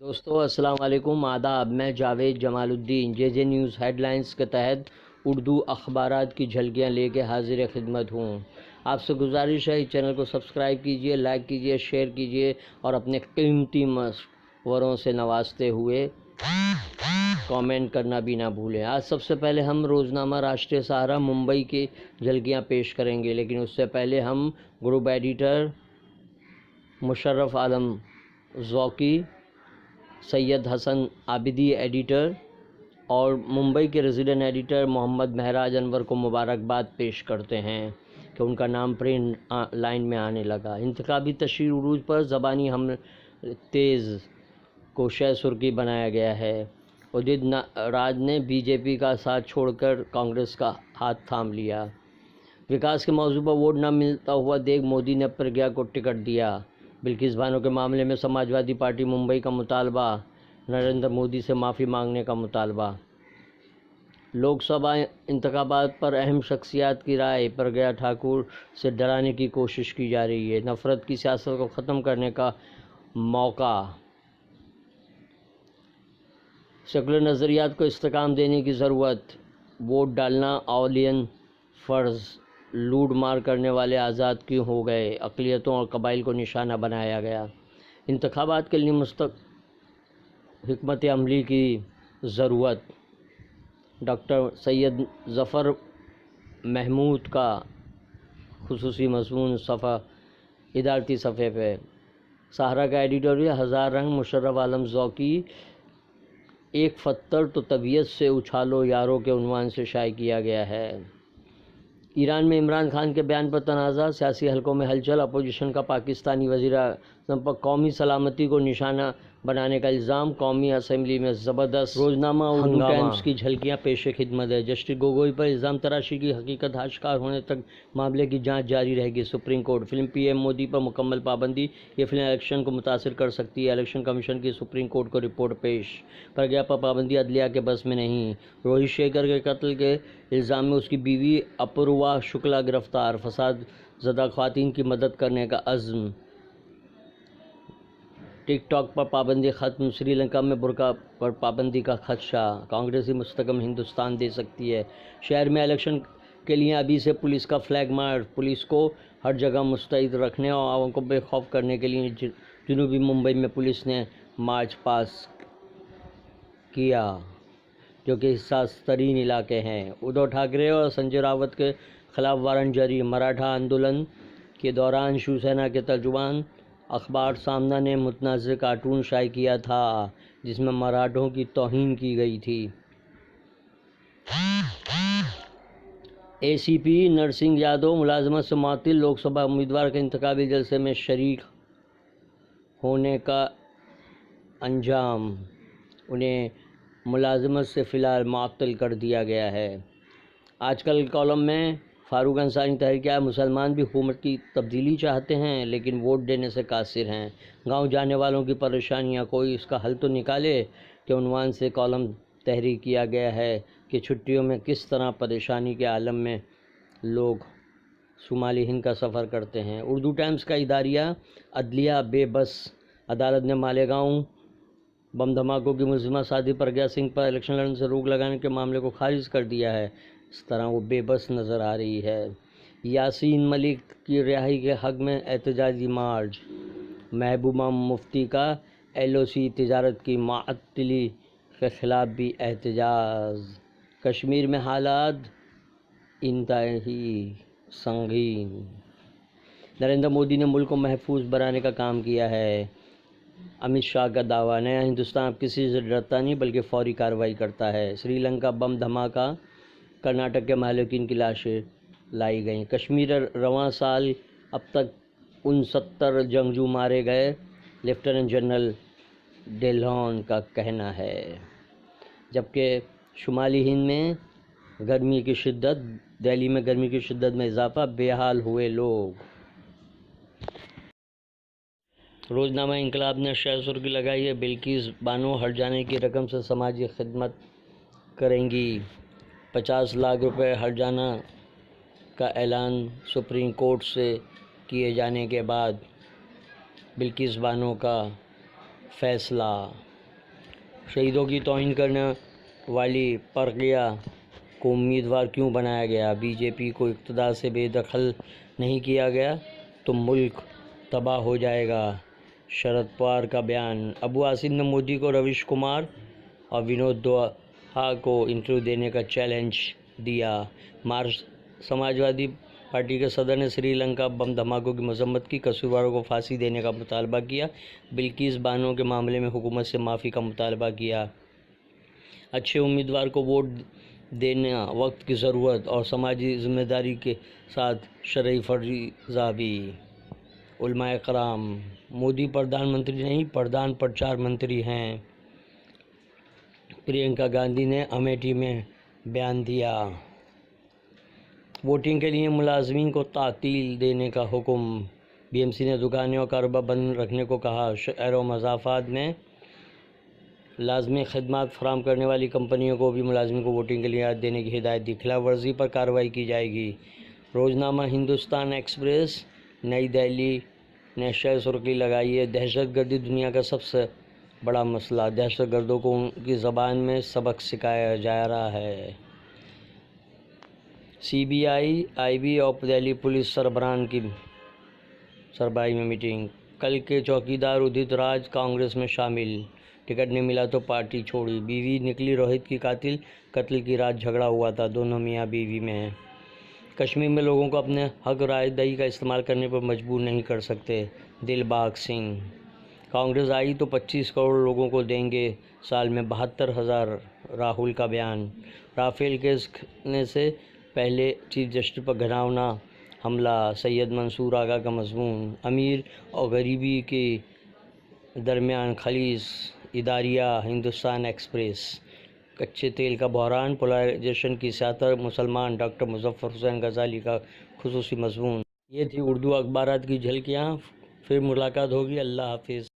دوستو السلام علیکم، آداب۔ میں جاوید جمال الدین جے نیوز ہیڈ لائنز کے تحت اردو اخبارات کی جھلکیاں لے کے حاضر خدمت ہوں۔ آپ سے گزارش ہے اس چینل کو سبسکرائب کیجئے، لائک کیجئے، شیئر کیجئے اور اپنے قیمتی مشوروں سے نوازتے ہوئے کامنٹ کرنا بھی نہ بھولیں۔ آج سب سے پہلے ہم روزنامہ راشٹریہ سہارا ممبئی کی جھلکیاں پیش کریں گے، لیکن اس سے پہلے ہم گروپ ایڈیٹر مشرف عالم ذوقی، سید حسن عابدی ایڈیٹر اور ممبئی کے ریزیڈنٹ ایڈیٹر محمد مہراج انور کو مبارکباد پیش کرتے ہیں کہ ان کا نام پرنٹ لائن میں آنے لگا۔ انتخابی تشہیر عروج پر زبانی حملہ تیز کو شہ سرخی بنایا گیا ہے۔ ادت راج نے بی جے پی کا ساتھ چھوڑ کر کانگریس کا ہاتھ تھام لیا۔ وکاس کے موضوع پر ووٹ نہ ملتا ہوا دیکھ مودی نے پرگیا کو ٹکٹ دیا۔ بلقیس بانو کے معاملے میں سماجوادی پارٹی ممبئی کا مطالبہ، نریندر مودی سے معافی مانگنے کا مطالبہ۔ لوک سبھا انتخابات پر اہم شخصیات کی رائے، پرگیا ٹھاکر سے ڈرانے کی کوشش کی جا رہی ہے۔ نفرت کی سیاست کو ختم کرنے کا موقع، سیکولر نظریات کو استحکام دینے کی ضرورت، ووٹ ڈالنا اولیاً فرض، لوٹ مار کرنے والے آزاد کیوں ہو گئے، اقلیتوں اور قبائل کو نشانہ بنایا گیا۔ انتخابات کے لیے حکمت عملی کی ضرورت، ڈاکٹر سید ظفر محمود کا خصوصی مضمون ادارتی صفحے پہ۔ سہارا کا ایڈیٹوریل ہزار رنگ، مشرف عالم ذوقی، ایک فتر تو طبیعت سے اچھالو یارو کے عنوان سے شائع کیا گیا ہے۔ ایران میں عمران خان کے بیان پر تنازع، سیاسی حلقوں میں ہلچل، اپوزیشن کا پاکستانی وزیر اعظم پر قومی سلامتی کو نشانہ بنانے کا الزام، قومی اسمبلی میں زبردست روزنامہ اردو ٹائمز کی جھلکیاں پیش خدمت ہے۔ جسٹس گوگوئی پر الزام تراشی کی حقیقت آشکار ہونے تک معاملے کی جانچ جاری رہے گی، supreme court. Film PM Modi مودی پر مکمل پابندی، یہ فلم الیکشن کو متاثر کر سکتی ہے، الیکشن کمیشن کی سپریم کورٹ کو رپورٹ پیش۔ پرگیا پر پابندی عدلیہ کے بس میں نہیں، روہت شیکھر کے قتل کے الزام میں اس کی بیوی اپوروا شکلا گرفتار، فساد زدہ خواتین کی مدد کرنے کا عزم۔ ٹک ٹاک پر پابندی ختم، سری لنکا میں برقع پر پابندی کا خدشہ، کانگریسی مستحکم ہندوستان دے سکتی ہے۔ شہر میں الیکشن کے لیے ابھی سے پولیس کا فلیگ مارچ، پولیس کو ہر جگہ مستعد رکھنے اور عوام کو بے خوف کرنے کے لیے جنوبی ممبئی میں پولیس نے مارچ پاس کیا، جو کہ حساس ترین علاقے ہیں۔ ادھو ٹھاکرے اور سنجے راوت کے خلاف وارنٹ جاری، مراٹھا آندولن کے دوران شیو سینا کے ترجمان اخبار سامنا نے متنازع کارٹون شائع کیا تھا جس میں مراٹھوں کی توہین کی گئی تھی۔ اے سی پی نرسنگھ یادو ملازمت سے معطل، لوک سبھا امیدوار کے انتخابی جلسے میں شریک ہونے کا انجام، انہیں ملازمت سے فی الحال معطل کر دیا گیا ہے۔ آج کل کالم میں فاروق انصاری تحریر کیا ہے، مسلمان بھی حکومت کی تبدیلی چاہتے ہیں لیکن ووٹ دینے سے قاصر ہیں، گاؤں جانے والوں کی پریشانیاں کوئی اس کا حل تو نکالے، کے عنوان سے کالم تحریر کیا گیا ہے کہ چھٹیوں میں کس طرح پریشانی کے عالم میں لوگ شمالی ہند کا سفر کرتے ہیں۔ اردو ٹائمز کا اداریہ عدلیہ بے بس، عدالت نے مالیگاؤں بم دھماکوں کی ملزمہ سادھی پرگیا سنگھ پر الیکشن لڑنے سے روک لگانے کے معاملے کو خارج کر دیا ہے۔ اس طرح وہ بے بس نظر آ رہی ہے۔ یاسین ملک کی رہائی کے حق میں احتجاجی مارچ، محبوبہ مفتی کا ایل او سی تجارت کی معطلی کے خلاف بھی احتجاج۔ کشمیر میں حالات انتہائی سنگین، نریندر مودی نے ملک کو محفوظ بنانے کا کام کیا ہے، امت شاہ کا دعویٰ، نیا ہندوستان اب کسی سے ڈرتا نہیں بلکہ فوری کارروائی کرتا ہے۔ سری لنکا بم دھماکہ، کرناٹک کے مہلوکین کی لاشیں لائی گئیں۔ کشمیر رواں سال اب تک 69 جنگجو مارے گئے، لیفٹیننٹ جنرل ڈھلون کا کہنا ہے، جبکہ شمالی ہند میں گرمی کی شدت، دہلی میں گرمی کی شدت میں اضافہ، بے حال ہوئے لوگ۔ روزنامہ انقلاب نے شہ سرخی لگائی ہے، بلقیس بانو ہٹ جانے کی رقم سے سماجی خدمت کریں گی، 50 لاکھ روپے ہٹ جانے کا اعلان سپریم کورٹ سے کیے جانے کے بعد بلقیس بانو کا فیصلہ۔ شہیدوں کی توہین کرنے والی پرگیہ کو امیدوار کیوں بنایا گیا؟ بی جے پی کو اقتدار سے بے دخل نہیں کیا گیا تو ملک تباہ ہو جائے گا، شرد پوار کا بیان۔ ابو عاصم نے مودی کو رویش کمار اور ونود دوہا کو انٹرویو دینے کا چیلنج دیا۔ سماجوادی پارٹی کے صدر نے سری لنکا بم دھماکوں کی مذمت کی، قصورواروں کو پھانسی دینے کا مطالبہ کیا، بلقیس بانو کے معاملے میں حکومت سے معافی کا مطالبہ کیا۔ اچھے امیدوار کو ووٹ دینا وقت کی ضرورت اور سماجی ذمہ داری کے ساتھ شرعی فریضہ بھی۔ علماء کرام، مودی پردھان منتری نہیں، پردھان پرچار منتری ہیں، پرینکا گاندھی نے امیٹھی میں بیان دیا۔ ووٹنگ کے لیے ملازمین کو تعطیل دینے کا حکم، بی ایم سی نے دکانیں اور کاروبار بند رکھنے کو کہا۔ شہر و مضافات میں لازمی خدمات فراہم کرنے والی کمپنیوں کو بھی ملازمین کو ووٹنگ کے لیے رعایت دینے کی ہدایت دی، خلاف ورزی پر کارروائی کی جائے گی۔ روزنامہ ہندوستان ایکسپریس، نئی دہلی نے شہ سرخی لگائی ہے، دہشت گردی دنیا کا سب سے بڑا مسئلہ، دہشت گردوں کو ان کی زبان میں سبق سکھایا جا رہا ہے۔ سی بی آئی بی اور دہلی پولیس سربراہان کی سربراہی میں میٹنگ۔ کل کے چوکیدار ادت راج کانگریس میں شامل، ٹکٹ نہیں ملا تو پارٹی چھوڑی، بیوی نکلی روہت کی قاتل، قتل کی رات جھگڑا ہوا تھا، دونوں میاں بیوی میں۔ کشمیر میں لوگوں کو اپنے حق رائے دہی کا استعمال کرنے پر مجبور نہیں کر سکتے، دل باغ سنگھ۔ کانگریس آئی تو 25 کروڑ لوگوں کو دیں گے سال میں 72,000، راہل کا بیان۔ رافیل کیس سے پہلے چیف جسٹس پر گھناؤنا حملہ، سید منصور آغا کا مضمون۔ امیر اور غریبی کے درمیان خلیج اداریہ، ہندوستان ایکسپریس۔ کچے تیل کا بحران، پولرائزیشن کی سیاست، مسلمان ڈاکٹر مظفر حسین غزالی کا خصوصی مضمون۔ یہ تھی اردو اخبارات کی جھلکیاں، پھر ملاقات ہوگی، اللہ حافظ۔